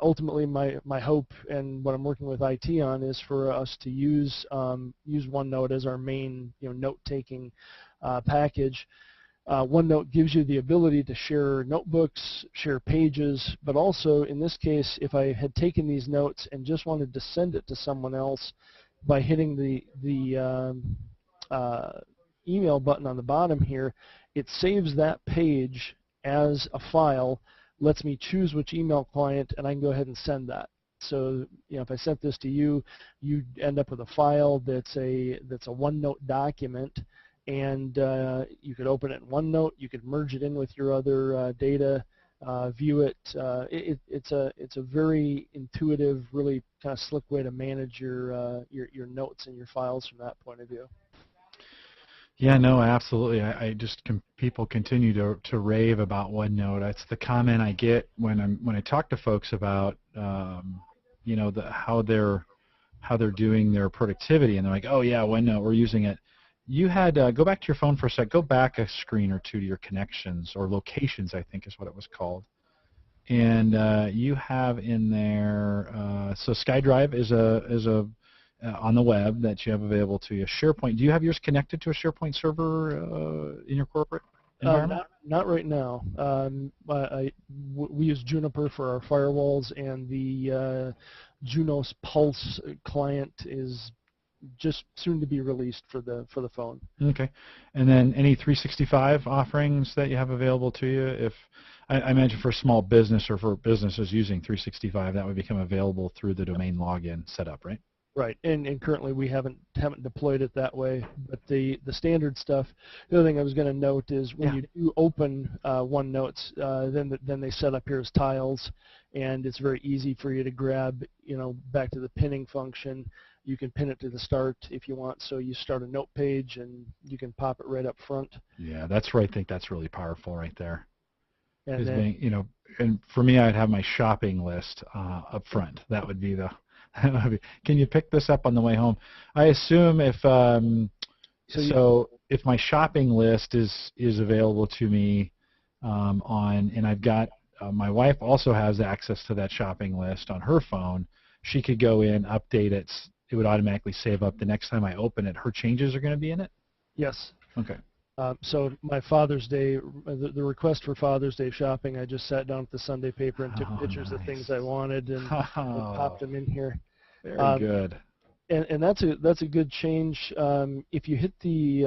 ultimately my hope and what I'm working with IT on is for us to use OneNote as our main note-taking package. OneNote gives you the ability to share notebooks, share pages, but also in this case, if I had taken these notes and just wanted to send it to someone else by hitting the email button on the bottom here, it saves that page as a file, lets me choose which email client, and I can go ahead and send that. So, if I sent this to you, you end up with a file that's a OneNote document, and you could open it in OneNote. You could merge it in with your other data, view it. It's a very intuitive, really kind of slick way to manage your notes and your files from that point of view. Yeah, no, absolutely. People continue to rave about OneNote. That's the comment I get when I talk to folks about how they're doing their productivity, and they're like, oh yeah, OneNote, we're using it. You had go back to your phone for a sec. Go back a screen or two to your connections or locations, I think is what it was called. And you have in there. So SkyDrive is a on the web that you have available to you. SharePoint, do you have yours connected to a SharePoint server in your corporate environment? Not right now. We use Juniper for our firewalls, and the Junos Pulse client is just soon to be released for the phone. Okay. And then any 365 offerings that you have available to you? If I imagine for a small business or for businesses using 365, that would become available through the domain login setup, right? Right, and currently we haven't deployed it that way, but the standard stuff. The other thing I was going to note is when you do open OneNotes, then they set up here as tiles, and it's very easy for you to grab, back to the pinning function. You can pin it to the start if you want, so you start a note page and you can pop it right up front. Yeah, that's right. I think that's really powerful right there. And then, and for me, I'd have my shopping list up front. That would be the. Can you pick this up on the way home? I assume if if my shopping list is available to me and I've got my wife also has access to that shopping list on her phone, she could go in, update it. It would automatically save up. The next time I open it, her changes are going to be in it? Yes. Okay. So my Father's Day, the request for Father's Day shopping, I just sat down with the Sunday paper and took pictures of things I wanted and popped them in here. Very good. And that's a good change. If you hit the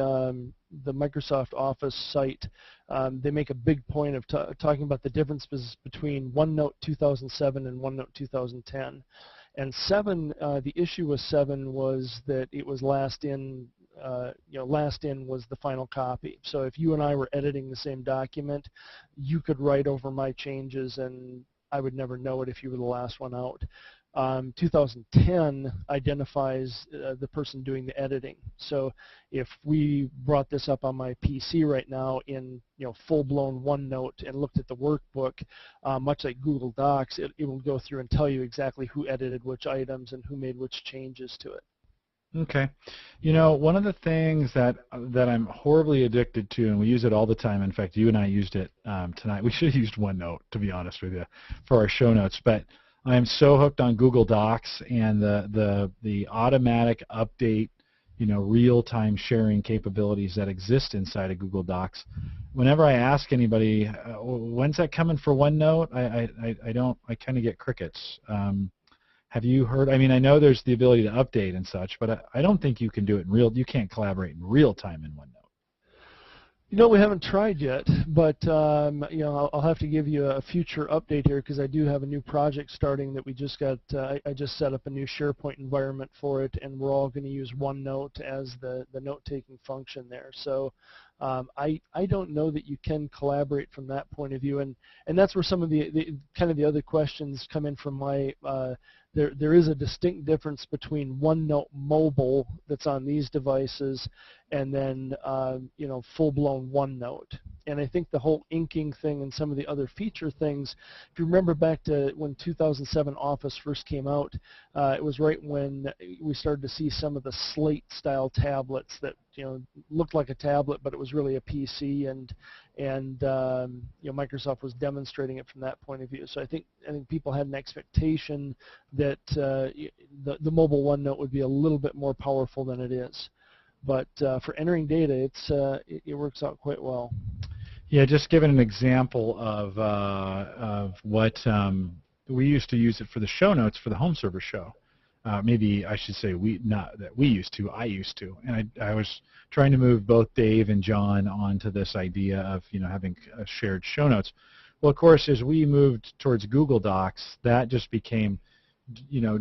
Microsoft Office site, they make a big point of talking about the differences between OneNote 2007 and OneNote 2010. And 7, the issue with 7 was that it was last in. Last in was the final copy. So if you and I were editing the same document, you could write over my changes and I would never know it if you were the last one out. 2010 identifies the person doing the editing. So if we brought this up on my PC right now in full-blown OneNote and looked at the workbook, much like Google Docs, it will go through and tell you exactly who edited which items and who made which changes to it. Okay. One of the things that I'm horribly addicted to, and we use it all the time. In fact, you and I used it tonight. We should have used OneNote, to be honest with you, for our show notes. But I am so hooked on Google Docs and the automatic update real-time sharing capabilities that exist inside of Google Docs. Whenever I ask anybody, when's that coming for OneNote, I kind of get crickets. Have you heard? I mean, I know there's the ability to update and such, but I don't think you can do it you can't collaborate in real time in OneNote. We haven't tried yet, but I'll have to give you a future update here because I do have a new project starting that we just got. I just set up a new SharePoint environment for it, and we're all going to use OneNote as the note-taking function there. So I don't know that you can collaborate from that point of view, and that's where some of the kind of the other questions come in from my. There is a distinct difference between OneNote Mobile that's on these devices and then full-blown OneNote. And I think the whole inking thing and some of the other feature things, if you remember back to when 2007 Office first came out, it was right when we started to see some of the slate-style tablets that looked like a tablet, but it was really a PC, and Microsoft was demonstrating it from that point of view. So I think people had an expectation that the mobile OneNote would be a little bit more powerful than it is. But for entering data, it works out quite well. Yeah, just giving an example of what we used to use it for the show notes for the home server show. Maybe I should say I used to, and I was trying to move both Dave and John onto this idea of having shared show notes. Well, of course, as we moved towards Google Docs, that just became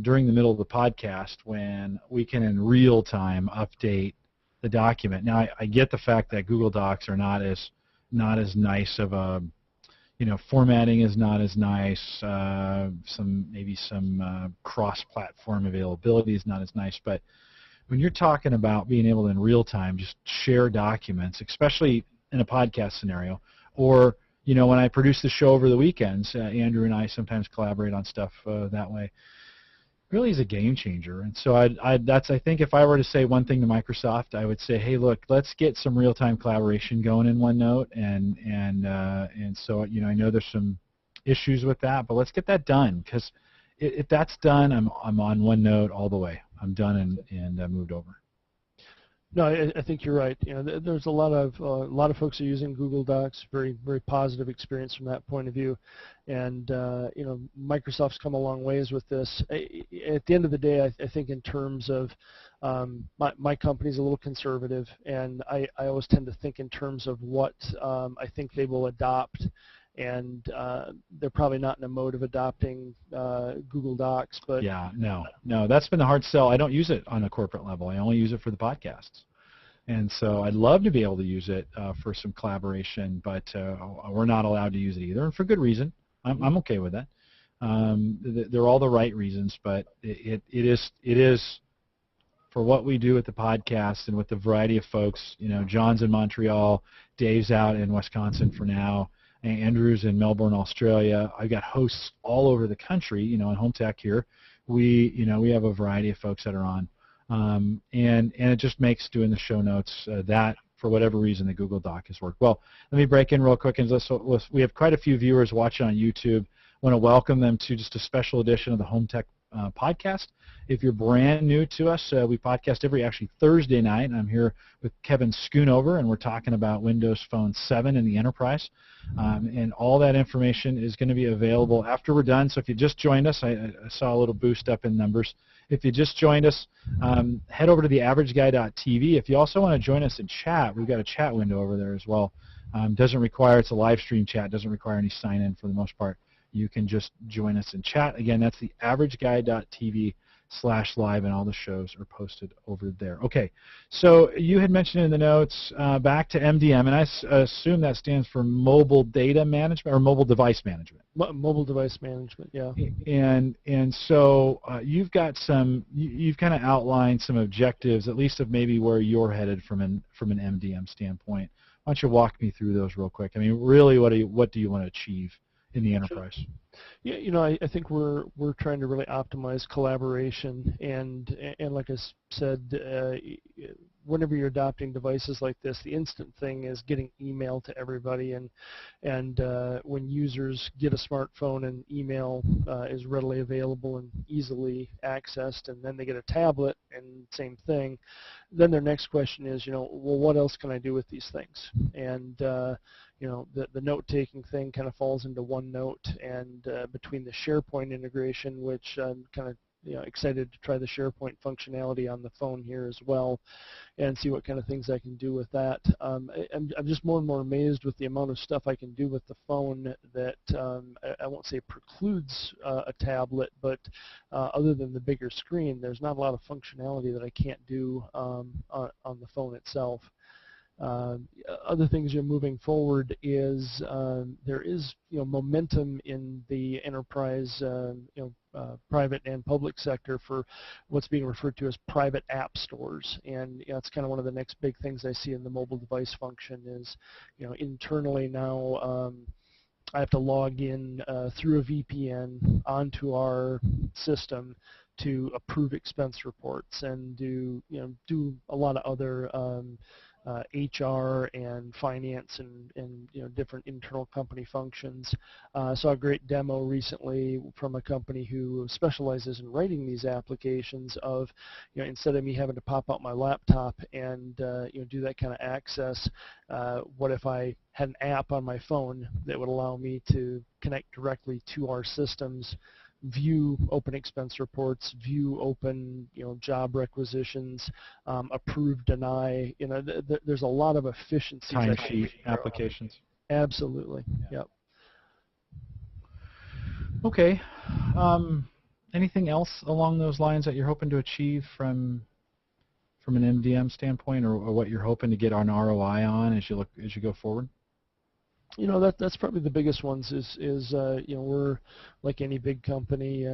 during the middle of the podcast when we can in real time update the document. Now I get the fact that Google Docs are not as nice of a formatting is not as nice. Some cross-platform availability is not as nice. But when you're talking about being able to in real time just share documents, especially in a podcast scenario, or when I produce the show over the weekends, Andrew and I sometimes collaborate on stuff that way. Really is a game changer. And so I think if I were to say one thing to Microsoft, I would say, hey, look, let's get some real-time collaboration going in OneNote, and so I know there's some issues with that, but let's get that done, because if that's done, I'm on OneNote all the way. I'm done and moved over. No, I think you're right. There's a lot of folks are using Google Docs. Very, very positive experience from that point of view, and Microsoft's come a long ways with this. At the end of the day, I think in terms of my company's a little conservative, and I always tend to think in terms of what I think they will adopt. And they're probably not in a mode of adopting Google Docs, but yeah, no, that's been the hard sell. I don't use it on a corporate level. I only use it for the podcasts, and so I'd love to be able to use it for some collaboration, but we're not allowed to use it either, and for good reason. I'm okay with that. They're all the right reasons, but it is for what we do with the podcast and with the variety of folks. John's in Montreal, Dave's out in Wisconsin for now. Andrew's in Melbourne, Australia. I've got hosts all over the country, in Home Tech here. We have a variety of folks that are on, and it just makes doing the show notes that for whatever reason the Google Doc has worked. Well, let me break in real quick, and we have quite a few viewers watching on YouTube. I want to welcome them to just a special edition of the Home Tech podcast. If you're brand new to us, we podcast every Thursday night, and I'm here with Kevin Schoonover, and we're talking about Windows Phone 7 in the enterprise. And all that information is going to be available after we're done. So if you just joined us, I saw a little boost up in numbers. If you just joined us, head over to theaverageguy.tv. If you also want to join us in chat, we've got a chat window over there as well. It's a live stream chat, doesn't require any sign in for the most part. You can just join us in chat. Again, that's theaverageguy.tv/live, and all the shows are posted over there. Okay, so you had mentioned in the notes back to MDM, and I assume that stands for mobile data management or mobile device management. Mobile device management, yeah. And so you've got you've kind of outlined some objectives, at least of maybe where you're headed from an MDM standpoint. Why don't you walk me through those real quick? I mean, really, what do you want to achieve in the enterprise? Yeah, I think we're trying to really optimize collaboration, and like I said, whenever you're adopting devices like this, the instant thing is getting email to everybody, and when users get a smartphone and email is readily available and easily accessed, and then they get a tablet and same thing, then their next question is, well, what else can I do with these things? And the note-taking thing kind of falls into OneNote, and between the SharePoint integration, which I'm kind of excited to try the SharePoint functionality on the phone here as well, and see what kind of things I can do with that. I'm just more and more amazed with the amount of stuff I can do with the phone that I won't say precludes a tablet, but other than the bigger screen, there's not a lot of functionality that I can't do on the phone itself. Other things moving forward is there is momentum in the enterprise private and public sector for what's being referred to as private app stores, and it's kind of one of the next big things I see in the mobile device function is internally now I have to log in through a VPN onto our system to approve expense reports and do a lot of other HR and finance and different internal company functions. Saw a great demo recently from a company who specializes in writing these applications of, instead of me having to pop out my laptop and do that kind of access, what if I had an app on my phone that would allow me to connect directly to our systems, view open expense reports, view open job requisitions, approve, deny. There's a lot of efficiencies. Timesheet applications. Absolutely. Yeah. Yep. Okay. Anything else along those lines that you're hoping to achieve from an MDM standpoint, or what you're hoping to get an ROI on as you go forward? That's probably the biggest ones is we're like any big company,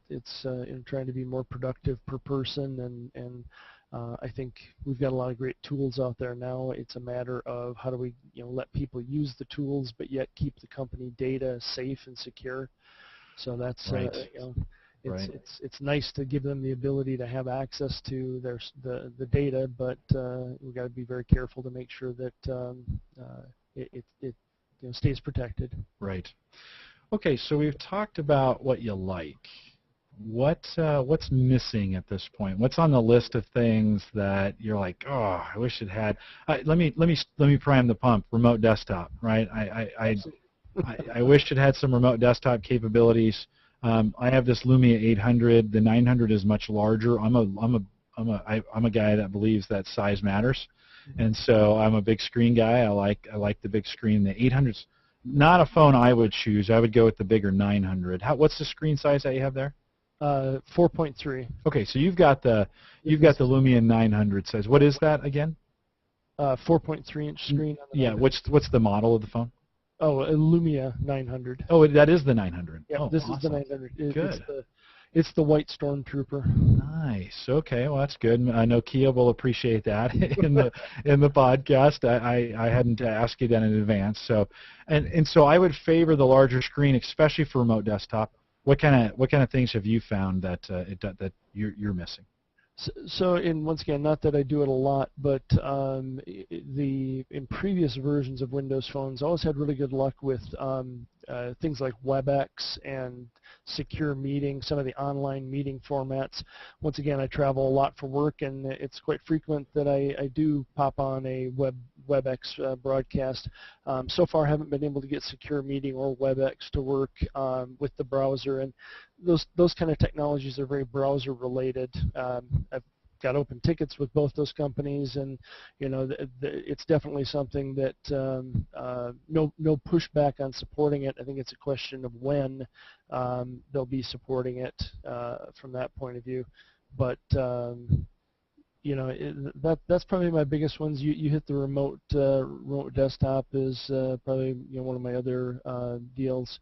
it's trying to be more productive per person, and I think we've got a lot of great tools out there now. It's a matter of how do we let people use the tools but yet keep the company data safe and secure. So that's right. It's nice to give them the ability to have access to the data, but we've got to be very careful to make sure that it stays protected. Right. Okay, so we've talked about what you like. What's missing at this point? What's on the list of things that you're like, oh, I wish it had? Let me prime the pump. Remote desktop, right? I wish it had some remote desktop capabilities. I have this Lumia 800. The 900 is much larger. I'm a guy that believes that size matters. And so I'm a big screen guy. I like the big screen. The 800's not a phone I would choose. I would go with the bigger 900. What's the screen size that you have there? 4.3. Okay, so you've got the Lumia 900 size. What is that again? 4.3-inch screen. On the 900. What's the model of the phone? Oh, a Lumia 900. Oh, that is the 900. Yeah, oh, this awesome. is the 900. Good. It's the white Stormtrooper. Nice. Okay. Well, that's good. Nokia will appreciate that in the podcast. I hadn't asked you that in advance. So, and so I would favor the larger screen, especially for remote desktop. What kind of things have you found that you're missing? So, and once again, not that I do it a lot, but in previous versions of Windows phones, I always had really good luck with things like WebEx and secure meeting, some of the online meeting formats. Once again, I travel a lot for work, and it's quite frequent that I do pop on a WebEx broadcast. So far, I haven't been able to get secure meeting or WebEx to work with the browser, and those kind of technologies are very browser related. I've got open tickets with both those companies, and it's definitely something that no pushback on supporting it. I think it's a question of when they'll be supporting it from that point of view. But that's probably my biggest ones. You hit the remote desktop is probably one of my other deals.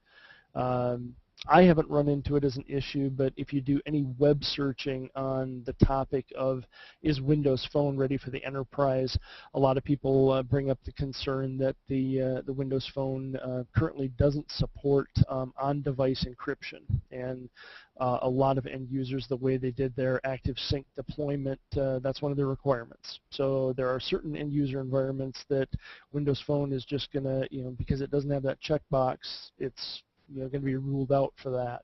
I haven't run into it as an issue, but if you do any web searching on the topic of is Windows Phone ready for the enterprise, a lot of people bring up the concern that the Windows Phone currently doesn't support on-device encryption. And a lot of end users, the way they did their active sync deployment, that's one of their requirements. So there are certain end user environments that Windows Phone is just going to, because it doesn't have that checkbox, it's going to be ruled out for that.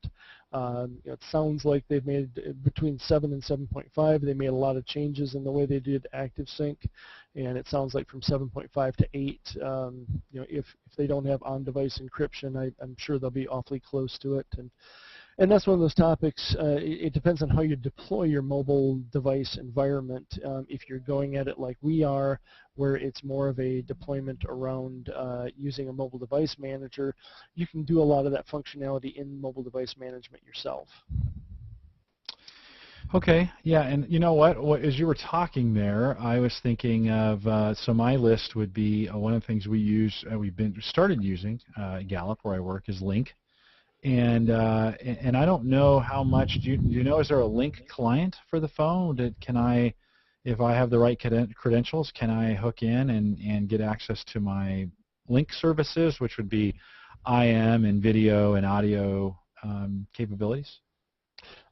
It sounds like they've made, between 7 and 7.5, they made a lot of changes in the way they did active sync, and it sounds like from 7.5 to 8, if they don't have on-device encryption, I'm sure they'll be awfully close to it. And that's one of those topics. It depends on how you deploy your mobile device environment. If you're going at it like we are, where it's more of a deployment around using a mobile device manager, you can do a lot of that functionality in mobile device management yourself. Okay, yeah, and you know what? As you were talking there, I was thinking of, so my list would be one of the things we use, we've started using Gallup, where I work, is Link. And I don't know how much. Do you know? Is there a Link client for the phone? Can I, if I have the right credentials, can I hook in and get access to my Link services, which would be IM and video and audio capabilities?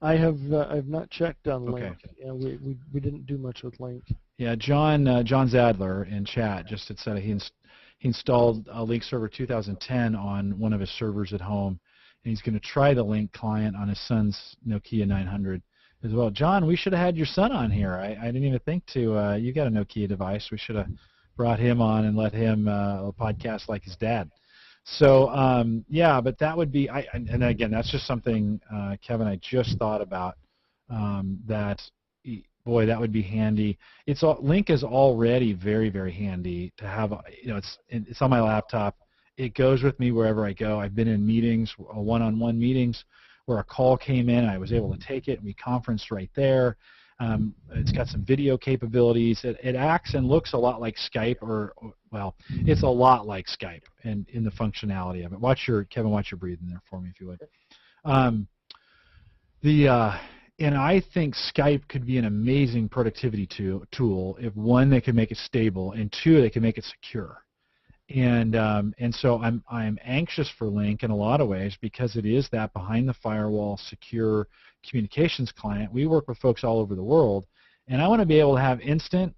I've not checked on Link. Okay. Yeah, we didn't do much with Link. Yeah, John Zadler in chat just had said he installed Link Server 2010 on one of his servers at home. And he's going to try the Link client on his son's Nokia 900 as well. John, we should have had your son on here. I didn't even think to. You got a Nokia device. We should have brought him on and let him podcast like his dad. So yeah, but that would be. And again, that's just something, Kevin, I just thought about. That, boy, that would be handy. Link is already very, very handy to have. It's on my laptop. It goes with me wherever I go. I've been in meetings, one-on-one meetings, where a call came in. I was able to take it, and we conferenced right there. It's got some video capabilities. It acts and looks a lot like Skype, well, it's a lot like Skype in the functionality of it. Kevin, watch your breathing there for me, if you would. And I think Skype could be an amazing productivity tool if, one, they can make it stable, and two, they can make it secure. And so I'm anxious for Link in a lot of ways, because it is that behind the firewall secure communications client. We work with folks all over the world, and I want to be able to have instant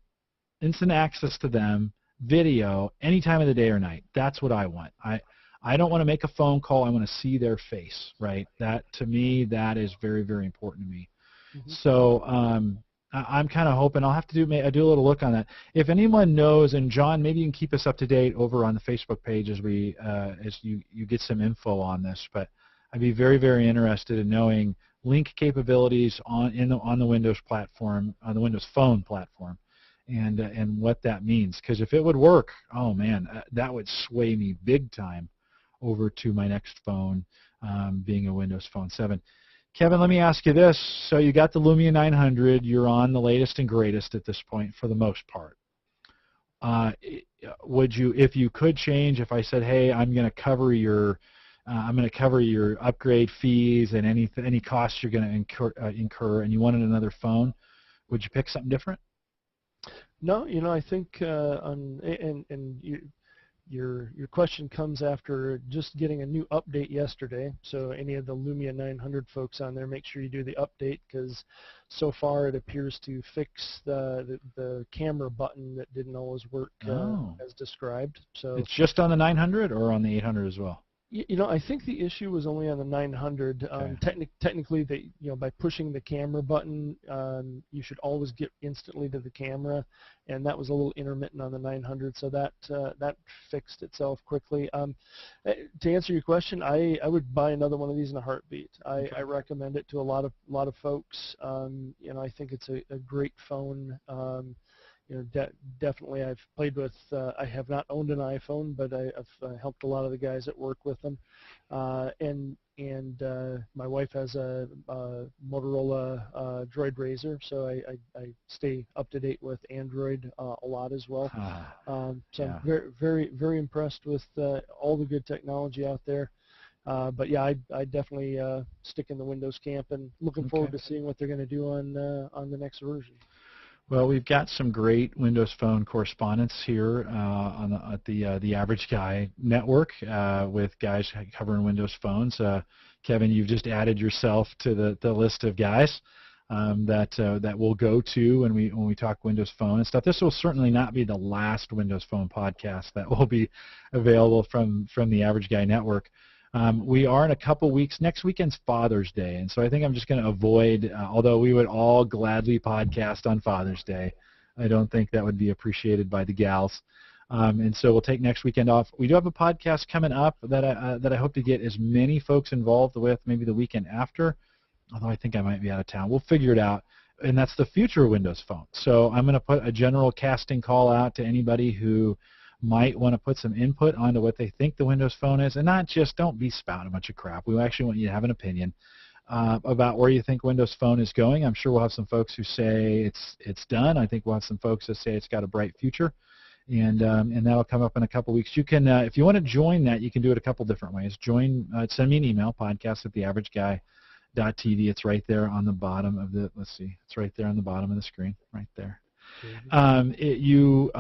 access to them, video, any time of the day or night. That's what I want. I don't want to make a phone call. I want to see their face, right? That, to me, that is very, very important to me. Mm-hmm. So I'm kind of hoping I'll have to do a little look on that. If anyone knows, and John, maybe you can keep us up to date over on the Facebook page as you get some info on this. But I'd be very, very interested in knowing Link capabilities on the Windows platform, on the Windows Phone platform, and what that means. Because if it would work, oh man, that would sway me big time over to my next phone, being a Windows Phone 7. Kevin, let me ask you this. So you got the Lumia 900. You're on the latest and greatest at this point for the most part. Would you, if you could change, if I said, hey, I'm going to cover your upgrade fees and any costs you're going to incur, and you wanted another phone, would you pick something different? No, I think your question comes after just getting a new update yesterday. So any of the Lumia 900 folks on there, make sure you do the update, because so far it appears to fix the camera button that didn't always work as described. So it's just on the 900 or on the 800 as well? I think the issue was only on the 900. Okay. Technically, by pushing the camera button, you should always get instantly to the camera, and that was a little intermittent on the 900. So that fixed itself quickly. To answer your question, I would buy another one of these in a heartbeat. I recommend it to a lot of folks. I think it's a great phone. Definitely I've played with, I have not owned an iPhone, but I've helped a lot of the guys that work with them. And my wife has a Motorola Droid Razr, so I stay up to date with Android a lot as well. So yeah. I'm very, very, very impressed with all the good technology out there. But yeah, I definitely stick in the Windows camp, and looking forward to seeing what they're going to do on the next version. Well, we've got some great Windows Phone correspondence here at the Average Guy Network with guys covering Windows Phones. Kevin, you've just added yourself to the list of guys that we'll go to when we talk Windows Phone and stuff. This will certainly not be the last Windows Phone podcast that will be available from the Average Guy Network. We are in a couple weeks. Next weekend's Father's Day, and so I think I'm just going to avoid, although we would all gladly podcast on Father's Day, I don't think that would be appreciated by the gals. And so we'll take next weekend off. We do have a podcast coming up that I hope to get as many folks involved with, maybe the weekend after, although I think I might be out of town. We'll figure it out, and that's the future of Windows Phone. So I'm going to put a general casting call out to anybody who might want to put some input onto what they think the Windows Phone is, and not just don't be spouting a bunch of crap. We actually want you to have an opinion about where you think Windows Phone is going. I'm sure we'll have some folks who say it's done. I think we'll have some folks that say it's got a bright future, and that'll come up in a couple weeks. You can, if you want to join that, you can do it a couple different ways. Send me an email, podcast@theaverageguy.tv. It's right there on the bottom of the. Let's see, it's right there on the bottom of the screen, right there. You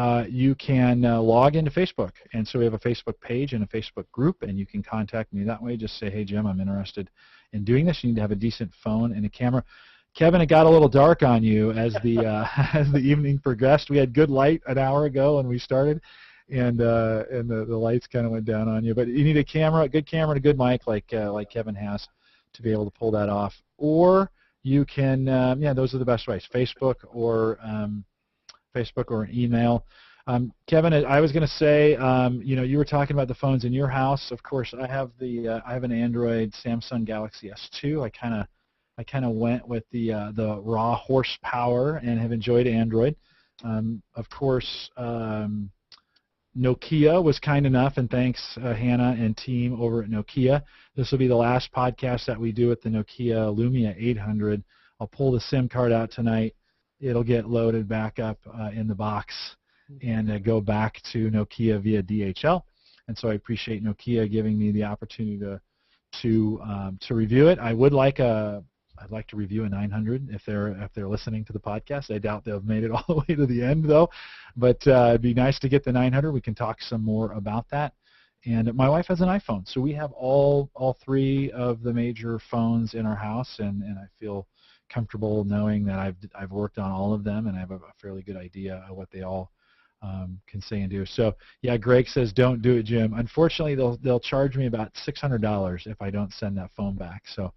can log into Facebook, and so we have a Facebook page and a Facebook group, and you can contact me that way. Just say, hey, Jim, I'm interested in doing this. You need to have a decent phone and a camera. Kevin, it got a little dark on you as the as the evening progressed. We had good light an hour ago when we started, and the lights kind of went down on you. But you need a camera, a good camera, and a good mic like Kevin has to be able to pull that off. Or you can, those are the best ways: Facebook or an email. Kevin, I was going to say, you were talking about the phones in your house. Of course, I have an Android Samsung Galaxy S2. I kind of went with the raw horsepower and have enjoyed Android. Of course, Nokia was kind enough, and thanks Hannah and team over at Nokia. This will be the last podcast that we do with the Nokia Lumia 800. I'll pull the SIM card out tonight. It'll get loaded back up in the box and go back to Nokia via DHL. And so I appreciate Nokia giving me the opportunity to review it. I'd like to review a 900 if they're listening to the podcast. I doubt they've made it all the way to the end though, but it'd be nice to get the 900. We can talk some more about that. And my wife has an iPhone, so we have all three of the major phones in our house, and I feel comfortable knowing that I've worked on all of them, and I have a fairly good idea of what they all can say and do. So yeah, Greg says don't do it, Jim. Unfortunately, they'll charge me about $600 if I don't send that phone back. So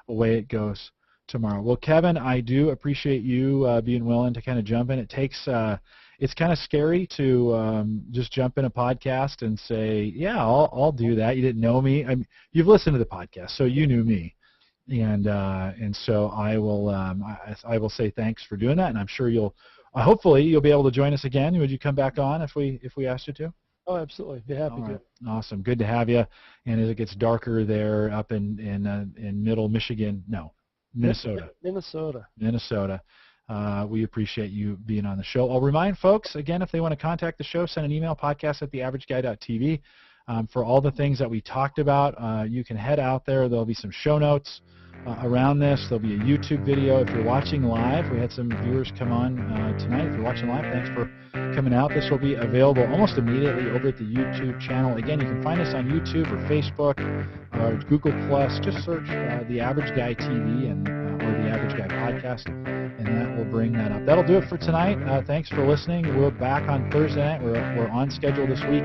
away it goes tomorrow. Well, Kevin, I do appreciate you being willing to kind of jump in. It's kind of scary to just jump in a podcast and say, yeah, I'll do that. You didn't know me. You've listened to the podcast, so you knew me. And so I will say thanks for doing that, and I'm sure hopefully you'll be able to join us again. Would you come back on if we asked you to? Oh, absolutely. Be happy to. Awesome. Good to have you. And as it gets darker there up in middle Michigan, Minnesota. Minnesota. We appreciate you being on the show. I'll remind folks again, if they want to contact the show, send an email, podcast@theaverageguy.tv. For all the things that we talked about, you can head out there. There'll be some show notes around this. There'll be a YouTube video. If you're watching live, we had some viewers come on tonight. If you're watching live, thanks for coming out. This will be available almost immediately over at the YouTube channel. Again, you can find us on YouTube or Facebook or Google+. Just search The Average Guy TV or The Average Guy Podcast, and that will bring that up. That'll do it for tonight. Thanks for listening. We're back on Thursday night. We're on schedule this week.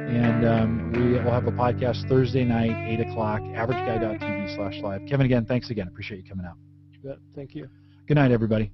And we will have a podcast Thursday night, 8 o'clock, averageguy.tv/live. Kevin, again, thanks again. Appreciate you coming out. You bet. Thank you. Good night, everybody.